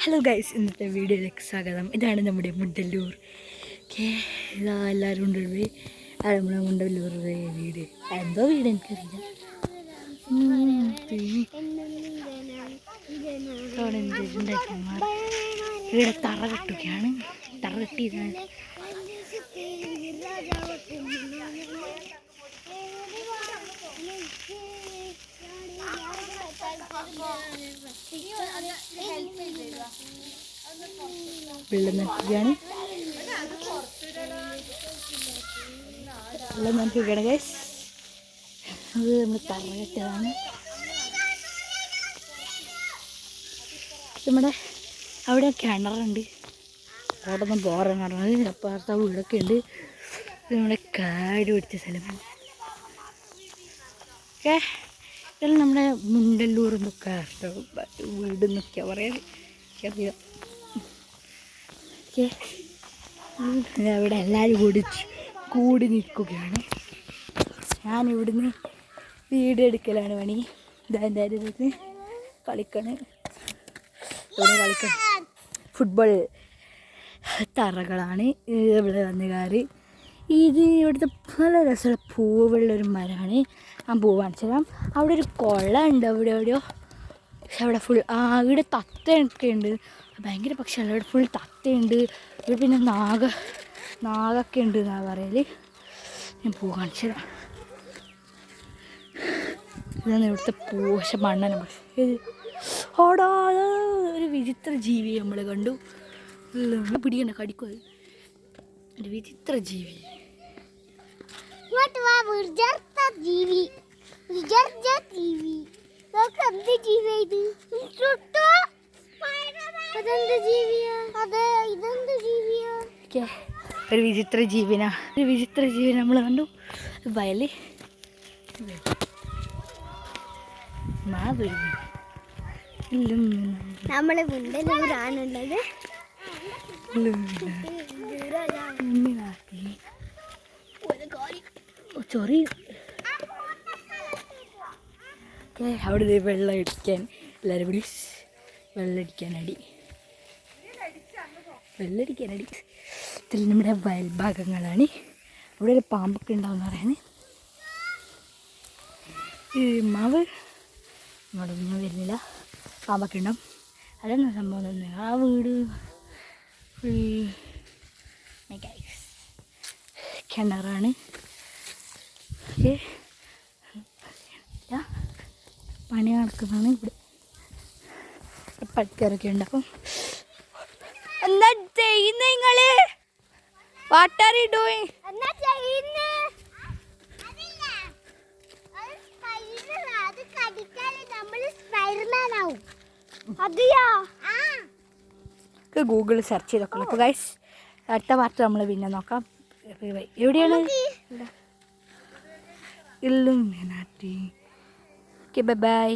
Hello guys, ഇന്നത്തെ വീഡിയോയിലേക്ക് സ്വാഗതം. ഇതാണ് നമ്മുടെ മുണ്ടല്ലൂർ. ഇതാ എല്ലാവരും കൊണ്ടുപോയി നമ്മുടെ മുണ്ടല്ലൂർ വീട്. എന്തോ വീട് എനിക്കറിയില്ല. ഇവിടെ തറ കെട്ടുകയാണ്. തറ കെട്ടിയതാണ്. വെള്ളം നനയ്ക്കുകയാണ്. വെള്ളം നനയ്ക്കുകയാണ് ഗൈസ്. അത് നമ്മൾ തറ കെട്ടിയതാണ്. നമ്മുടെ അവിടെ കിണറുണ്ട്. അവിടെ നിന്ന് പോറാൻ പറഞ്ഞത് അപ്പുറത്തെ വീടൊക്കെ ഉണ്ട്. നമ്മുടെ കാട് പിടിച്ച സ്ഥലമാണ്. ഓക്കെ, ഇതെല്ലാം നമ്മുടെ മുണ്ടല്ലൂർ എന്നൊക്കെ വീട് എന്നൊക്കെയാണ് പറയാൻ അറിയാം. ഓക്കെ, അവിടെ എല്ലാവരും കൂടി നിൽക്കുകയാണ്. ഞാനിവിടുന്ന് വീഡിയോ എടുക്കലാണ് പണി. എന്തായാലും കളിക്കണം. ഇവിടെ കളിക്കണം ഫുട്ബോൾ തറകളാണ് ഇവിടെ വന്ന് കയറി. ഇത് ഇവിടുത്തെ നല്ല രസമുള്ള പൂവുള്ളൊരു മരമാണ്. ആ പൂ കാണിച്ചു തരാം. അവിടെ ഒരു കുളം ഉണ്ട് അവിടെ എവിടെയോ. പക്ഷെ അവിടെ ഫുൾ ഇവിടെ തത്തയൊക്കെ ഉണ്ട്. ഭയങ്കര പക്ഷിയാണ്. ഇവിടെ ഫുൾ തത്തയുണ്ട്. ഇവിടെ പിന്നെ നാഗൊക്കെ ഉണ്ട് എന്നാണ് പറയൽ. ഞാൻ പൂ കാണിച്ചു തരാം. ഇതാണ് ഇവിടുത്തെ പൂ. പക്ഷെ മണ്ണന ഓടാ ഒരു വിചിത്ര ജീവി നമ്മൾ കണ്ടു. പിടിക്കണ്ട, കടിക്കും. അത് ഒരു വിചിത്ര ജീവി. ഒരു വിചിത്ര ജീവിന നമ്മൾ കണ്ടു. വയല് നമ്മളെ മുണ്ടല്ലൂരാണുള്ളത്. ചൊറി അവിടെ വെള്ളം അടിക്കാൻ എല്ലാവരും കൂടി വെള്ളമടിക്കാനടി. ഇതിൽ നമ്മുടെ വയൽഭാഗങ്ങളാണ്. ഇവിടെ ഒരു പാമ്പൊക്കെ ഉണ്ടാവുമെന്ന് പറയുന്നത്. ഈ മാവ് ഇങ്ങോട്ടൊന്നും വരുന്നില്ല. പാമ്പൊക്കെ ഉണ്ടാവും. അതൊന്നും സംഭവം തന്നെ. ആ വീട് കിണറാണ്. പണി നടക്കുന്നതാണ് ഇവിടെ. പട്ടിക്കാരൊക്കെ ഉണ്ട്. അപ്പം എന്താ ചെയ്യുന്നത് നിങ്ങള്? What are you doing? ഗൂഗിളിൽ സെർച്ച് ചെയ്ത് നോക്കണം. അപ്പോൾ ഗൈസ്, അടുത്ത പാർട്ട് നമ്മൾ പിന്നെ നോക്കാം. എവിടെയാണ്? ഇല്ലുമിനാറ്റി. Okay, bye bye.